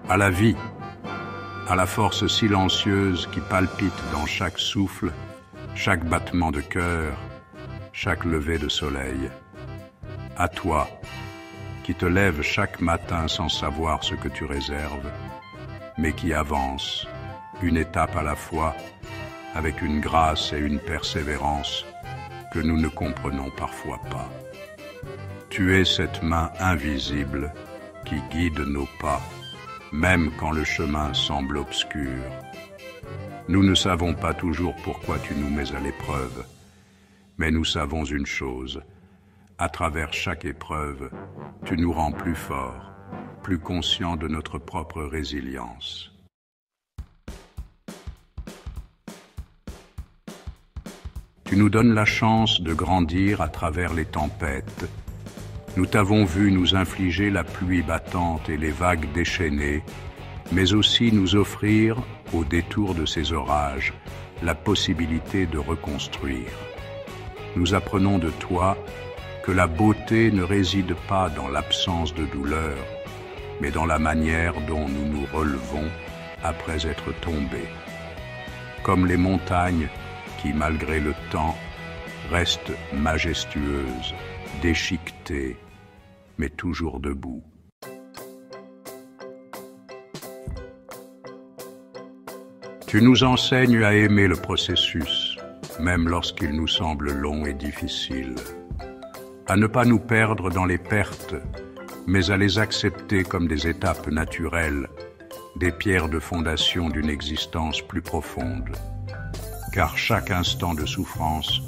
à la vie, à la force silencieuse qui palpite dans chaque souffle, chaque battement de cœur, chaque lever de soleil. À toi, qui te lèves chaque matin sans savoir ce que tu réserves, mais qui avance, une étape à la fois, avec une grâce et une persévérance que nous ne comprenons parfois pas. Tu es cette main invisible qui guide nos pas, même quand le chemin semble obscur. Nous ne savons pas toujours pourquoi tu nous mets à l'épreuve, mais nous savons une chose, à travers chaque épreuve, tu nous rends plus forts, plus conscients de notre propre résilience. Tu nous donnes la chance de grandir à travers les tempêtes. Nous t'avons vu nous infliger la pluie battante et les vagues déchaînées, mais aussi nous offrir, au détour de ces orages, la possibilité de reconstruire. Nous apprenons de toi que la beauté ne réside pas dans l'absence de douleur, mais dans la manière dont nous nous relevons après être tombés. Comme les montagnes qui, malgré le temps, restent majestueuses, déchiquetées, mais toujours debout. Tu nous enseignes à aimer le processus, même lorsqu'il nous semble long et difficile, à ne pas nous perdre dans les pertes, mais à les accepter comme des étapes naturelles, des pierres de fondation d'une existence plus profonde. Car chaque instant de souffrance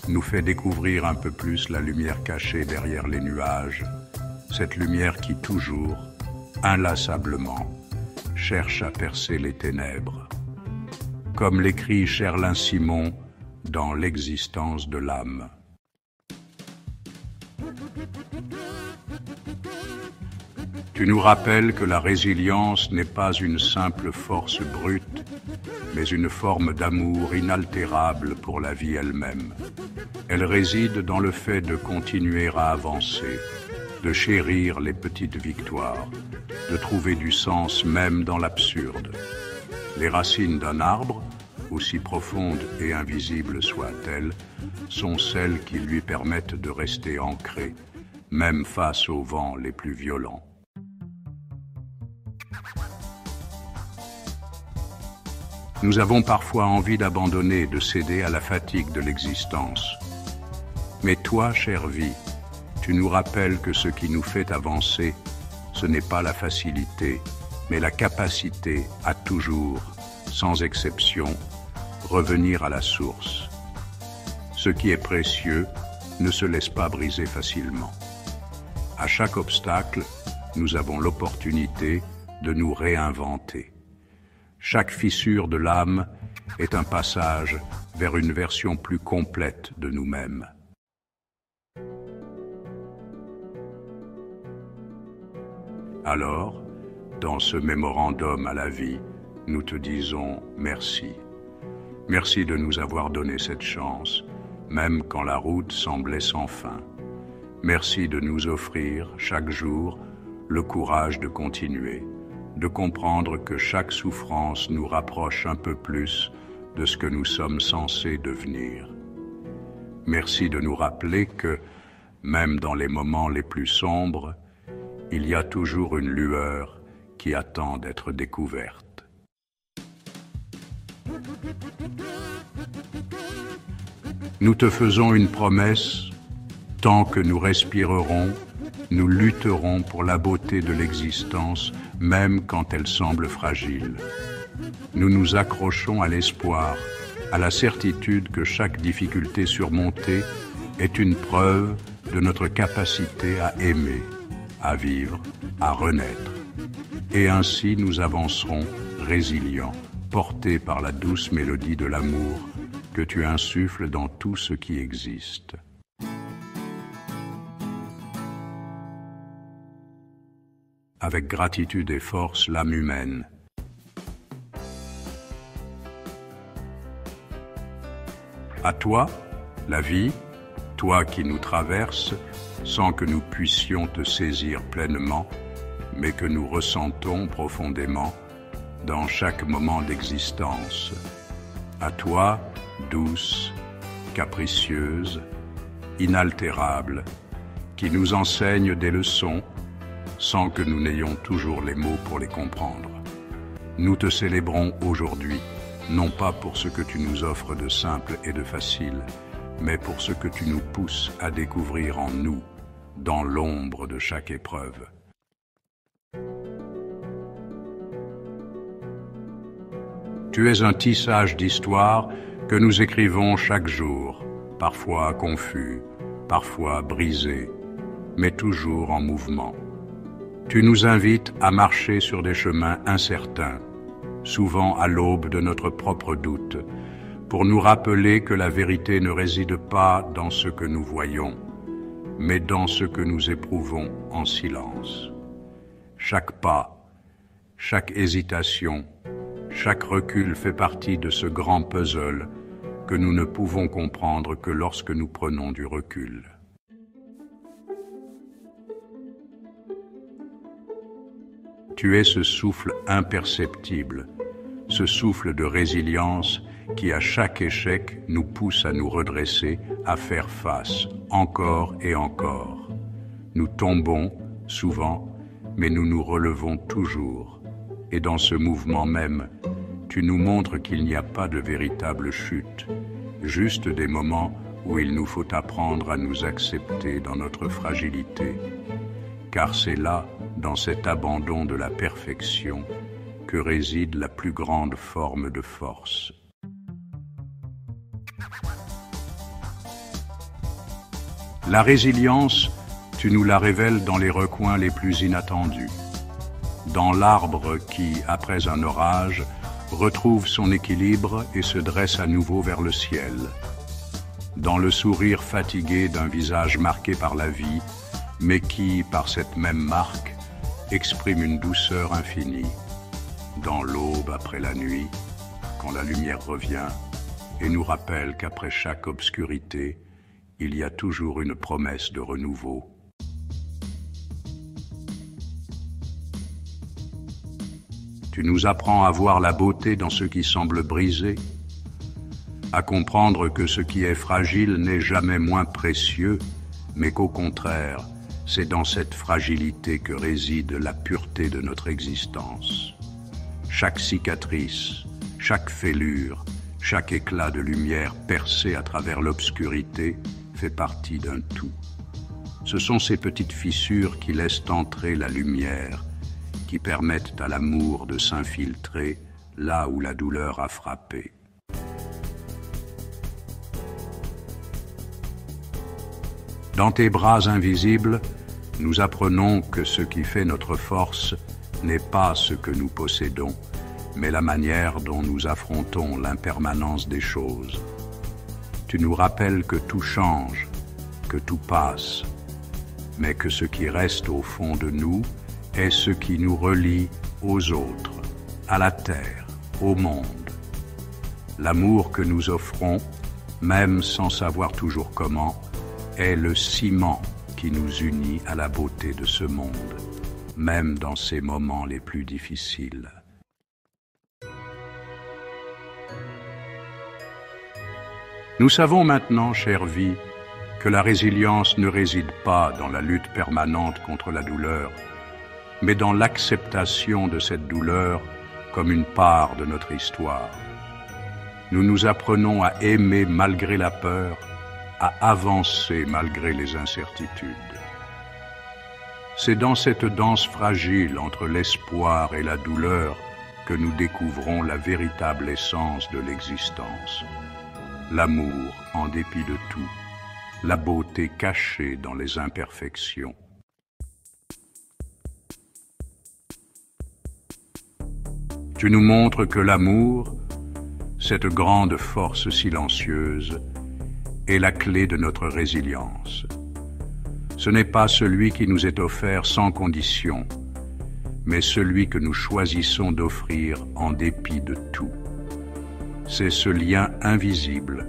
nous fait découvrir un peu plus la lumière cachée derrière les nuages, cette lumière qui toujours, inlassablement, cherche à percer les ténèbres. Comme l'écrit Sherlin Simon dans L'existence de l'âme. Tu nous rappelles que la résilience n'est pas une simple force brute, mais une forme d'amour inaltérable pour la vie elle-même. Elle réside dans le fait de continuer à avancer, de chérir les petites victoires, de trouver du sens même dans l'absurde. Les racines d'un arbre, aussi profondes et invisibles soient-elles, sont celles qui lui permettent de rester ancré, même face aux vents les plus violents. Nous avons parfois envie d'abandonner, de céder à la fatigue de l'existence. Mais toi, chère vie, tu nous rappelles que ce qui nous fait avancer, ce n'est pas la facilité, mais la capacité à toujours, sans exception, revenir à la source. Ce qui est précieux ne se laisse pas briser facilement. À chaque obstacle, nous avons l'opportunité de nous réinventer. Chaque fissure de l'âme est un passage vers une version plus complète de nous-mêmes. Alors, dans ce mémorandum à la vie, nous te disons merci. Merci de nous avoir donné cette chance, même quand la route semblait sans fin. Merci de nous offrir, chaque jour, le courage de continuer, de comprendre que chaque souffrance nous rapproche un peu plus de ce que nous sommes censés devenir. Merci de nous rappeler que, même dans les moments les plus sombres, il y a toujours une lueur qui attend d'être découverte. Nous te faisons une promesse, tant que nous respirerons, nous lutterons pour la beauté de l'existence, même quand elle semble fragile. Nous nous accrochons à l'espoir, à la certitude que chaque difficulté surmontée est une preuve de notre capacité à aimer, à vivre, à renaître. Et ainsi nous avancerons résilients, portés par la douce mélodie de l'amour que tu insuffles dans tout ce qui existe. Avec gratitude et force, l'âme humaine. À toi, la vie, toi qui nous traverses, sans que nous puissions te saisir pleinement, mais que nous ressentons profondément dans chaque moment d'existence. À toi, douce, capricieuse, inaltérable, qui nous enseigne des leçons sans que nous n'ayons toujours les mots pour les comprendre. Nous te célébrons aujourd'hui, non pas pour ce que tu nous offres de simple et de facile, mais pour ce que tu nous pousses à découvrir en nous, dans l'ombre de chaque épreuve. Tu es un tissage d'histoire que nous écrivons chaque jour, parfois confus, parfois brisés, mais toujours en mouvement. Tu nous invites à marcher sur des chemins incertains, souvent à l'aube de notre propre doute, pour nous rappeler que la vérité ne réside pas dans ce que nous voyons, mais dans ce que nous éprouvons en silence. Chaque pas, chaque hésitation, chaque recul fait partie de ce grand puzzle que nous ne pouvons comprendre que lorsque nous prenons du recul. Tu es ce souffle imperceptible, ce souffle de résilience qui à chaque échec nous pousse à nous redresser, à faire face, encore et encore. Nous tombons, souvent, mais nous nous relevons toujours. Et dans ce mouvement même, tu nous montres qu'il n'y a pas de véritable chute, juste des moments où il nous faut apprendre à nous accepter dans notre fragilité. Car c'est là, dans cet abandon de la perfection, que réside la plus grande forme de force. La résilience, tu nous la révèles dans les recoins les plus inattendus. Dans l'arbre qui, après un orage, retrouve son équilibre et se dresse à nouveau vers le ciel. Dans le sourire fatigué d'un visage marqué par la vie, mais qui, par cette même marque, exprime une douceur infinie. Dans l'aube après la nuit, quand la lumière revient et nous rappelle qu'après chaque obscurité, il y a toujours une promesse de renouveau. Tu nous apprends à voir la beauté dans ce qui semble brisé, à comprendre que ce qui est fragile n'est jamais moins précieux, mais qu'au contraire, c'est dans cette fragilité que réside la pureté de notre existence. Chaque cicatrice, chaque fêlure, chaque éclat de lumière percé à travers l'obscurité fait partie d'un tout. Ce sont ces petites fissures qui laissent entrer la lumière, qui permettent à l'amour de s'infiltrer là où la douleur a frappé. Dans tes bras invisibles, nous apprenons que ce qui fait notre force n'est pas ce que nous possédons, mais la manière dont nous affrontons l'impermanence des choses. Tu nous rappelles que tout change, que tout passe, mais que ce qui reste au fond de nous est ce qui nous relie aux autres, à la terre, au monde. L'amour que nous offrons, même sans savoir toujours comment, est le ciment qui nous unit à la beauté de ce monde, même dans ces moments les plus difficiles. Nous savons maintenant, chère vie, que la résilience ne réside pas dans la lutte permanente contre la douleur, mais dans l'acceptation de cette douleur comme une part de notre histoire. Nous nous apprenons à aimer malgré la peur, à avancer malgré les incertitudes. C'est dans cette danse fragile entre l'espoir et la douleur que nous découvrons la véritable essence de l'existence. L'amour en dépit de tout, la beauté cachée dans les imperfections. Tu nous montres que l'amour, cette grande force silencieuse, est la clé de notre résilience. Ce n'est pas celui qui nous est offert sans condition, mais celui que nous choisissons d'offrir en dépit de tout. C'est ce lien invisible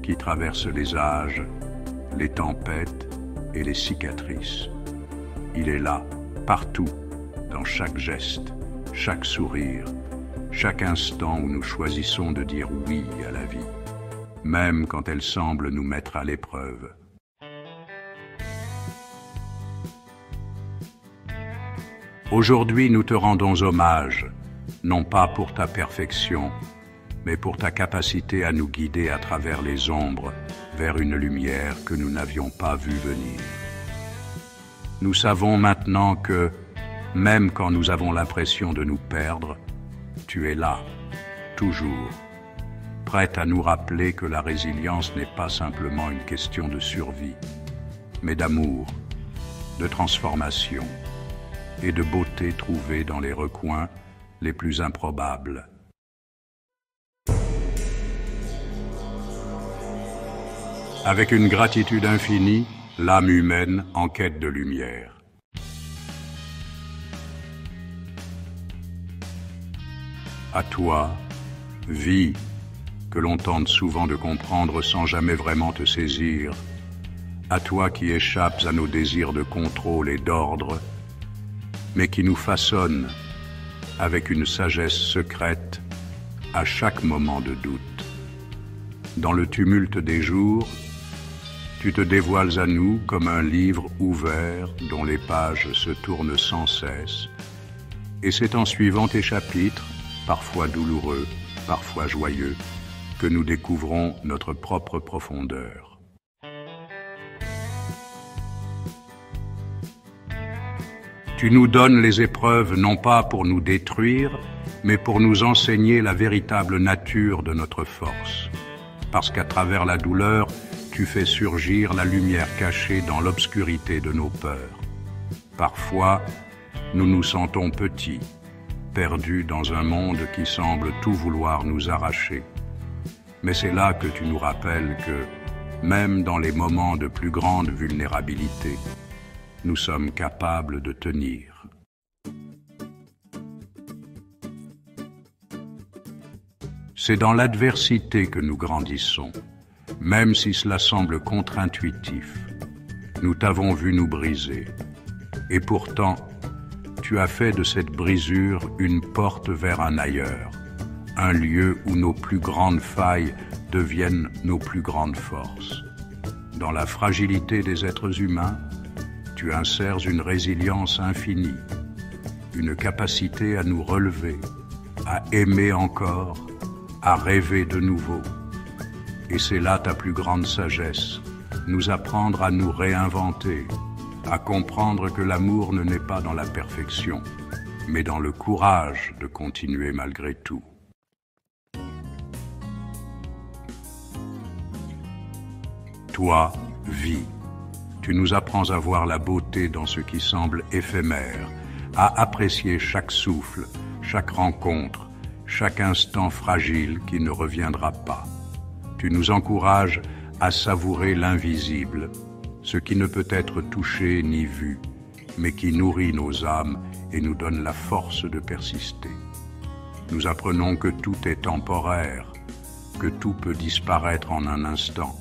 qui traverse les âges, les tempêtes et les cicatrices. Il est là, partout, dans chaque geste, chaque sourire, chaque instant où nous choisissons de dire oui à la vie, même quand elle semble nous mettre à l'épreuve. Aujourd'hui, nous te rendons hommage, non pas pour ta perfection, mais pour ta capacité à nous guider à travers les ombres vers une lumière que nous n'avions pas vue venir. Nous savons maintenant que, même quand nous avons l'impression de nous perdre, tu es là, toujours, prête à nous rappeler que la résilience n'est pas simplement une question de survie, mais d'amour, de transformation et de beauté trouvée dans les recoins les plus improbables. Avec une gratitude infinie, l'âme humaine en quête de lumière. À toi, vie, que l'on tente souvent de comprendre sans jamais vraiment te saisir, à toi qui échappes à nos désirs de contrôle et d'ordre, mais qui nous façonne avec une sagesse secrète à chaque moment de doute. Dans le tumulte des jours, tu te dévoiles à nous comme un livre ouvert dont les pages se tournent sans cesse, et c'est en suivant tes chapitres, parfois douloureux, parfois joyeux, que nous découvrons notre propre profondeur. Tu nous donnes les épreuves non pas pour nous détruire, mais pour nous enseigner la véritable nature de notre force. Parce qu'à travers la douleur, tu fais surgir la lumière cachée dans l'obscurité de nos peurs. Parfois, nous nous sentons petits, perdus dans un monde qui semble tout vouloir nous arracher. Mais c'est là que tu nous rappelles que, même dans les moments de plus grande vulnérabilité, nous sommes capables de tenir. C'est dans l'adversité que nous grandissons, même si cela semble contre-intuitif. Nous t'avons vu nous briser, et pourtant, tu as fait de cette brisure une porte vers un ailleurs, un lieu où nos plus grandes failles deviennent nos plus grandes forces. Dans la fragilité des êtres humains, tu insères une résilience infinie, une capacité à nous relever, à aimer encore, à rêver de nouveau. Et c'est là ta plus grande sagesse, nous apprendre à nous réinventer, à comprendre que l'amour ne naît pas dans la perfection, mais dans le courage de continuer malgré tout. Toi, vie, tu nous apprends à voir la beauté dans ce qui semble éphémère, à apprécier chaque souffle, chaque rencontre, chaque instant fragile qui ne reviendra pas. Tu nous encourages à savourer l'invisible, ce qui ne peut être touché ni vu, mais qui nourrit nos âmes et nous donne la force de persister. Nous apprenons que tout est temporaire, que tout peut disparaître en un instant,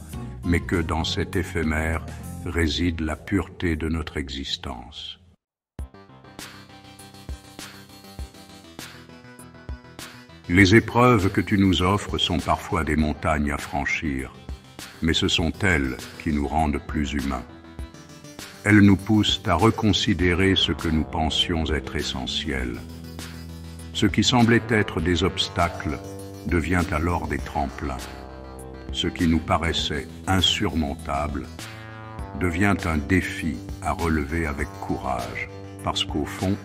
mais que dans cet éphémère réside la pureté de notre existence. Les épreuves que tu nous offres sont parfois des montagnes à franchir, mais ce sont elles qui nous rendent plus humains. Elles nous poussent à reconsidérer ce que nous pensions être essentiel. Ce qui semblait être des obstacles devient alors des tremplins. Ce qui nous paraissait insurmontable devient un défi à relever avec courage, parce qu'au fond,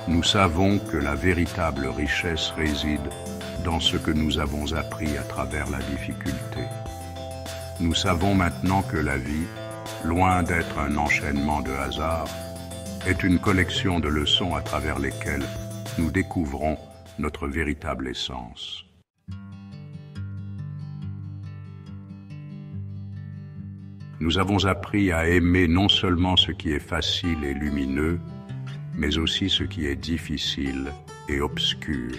nous savons que la véritable richesse réside dans ce que nous avons appris à travers la difficulté. Nous savons maintenant que la vie, loin d'être un enchaînement de hasards, est une collection de leçons à travers lesquelles nous découvrons notre véritable essence. Nous avons appris à aimer non seulement ce qui est facile et lumineux, mais aussi ce qui est difficile et obscur.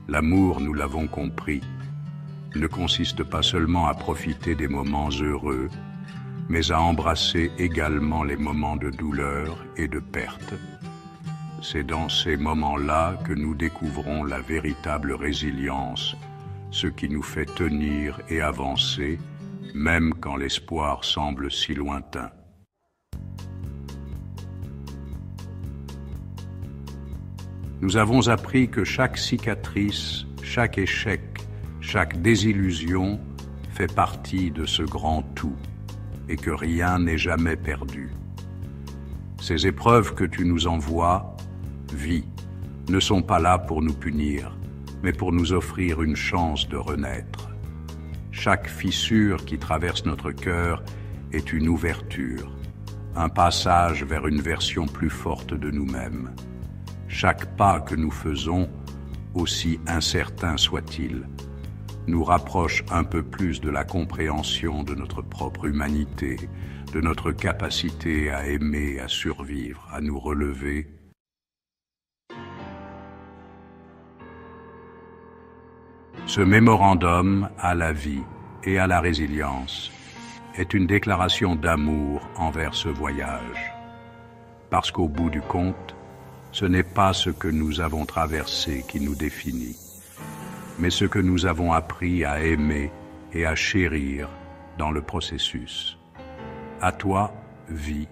L'amour, nous l'avons compris, ne consiste pas seulement à profiter des moments heureux, mais à embrasser également les moments de douleur et de perte, c'est dans ces moments-là que nous découvrons la véritable résilience, ce qui nous fait tenir et avancer, même quand l'espoir semble si lointain. Nous avons appris que chaque cicatrice, chaque échec, chaque désillusion fait partie de ce grand tout et que rien n'est jamais perdu. Ces épreuves que tu nous envoies, vie, ne sont pas là pour nous punir, mais pour nous offrir une chance de renaître. Chaque fissure qui traverse notre cœur est une ouverture, un passage vers une version plus forte de nous-mêmes. Chaque pas que nous faisons, aussi incertain soit-il, nous rapproche un peu plus de la compréhension de notre propre humanité, de notre capacité à aimer, à survivre, à nous relever. Ce mémorandum à la vie et à la résilience est une déclaration d'amour envers ce voyage, parce qu'au bout du compte, ce n'est pas ce que nous avons traversé qui nous définit, mais ce que nous avons appris à aimer et à chérir dans le processus. À toi, vie,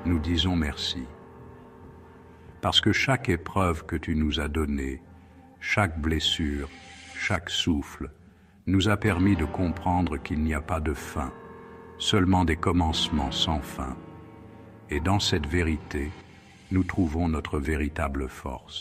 nous disons merci. Parce que chaque épreuve que tu nous as donnée, chaque blessure, chaque souffle, nous a permis de comprendre qu'il n'y a pas de fin, seulement des commencements sans fin. Et dans cette vérité, nous trouvons notre véritable force.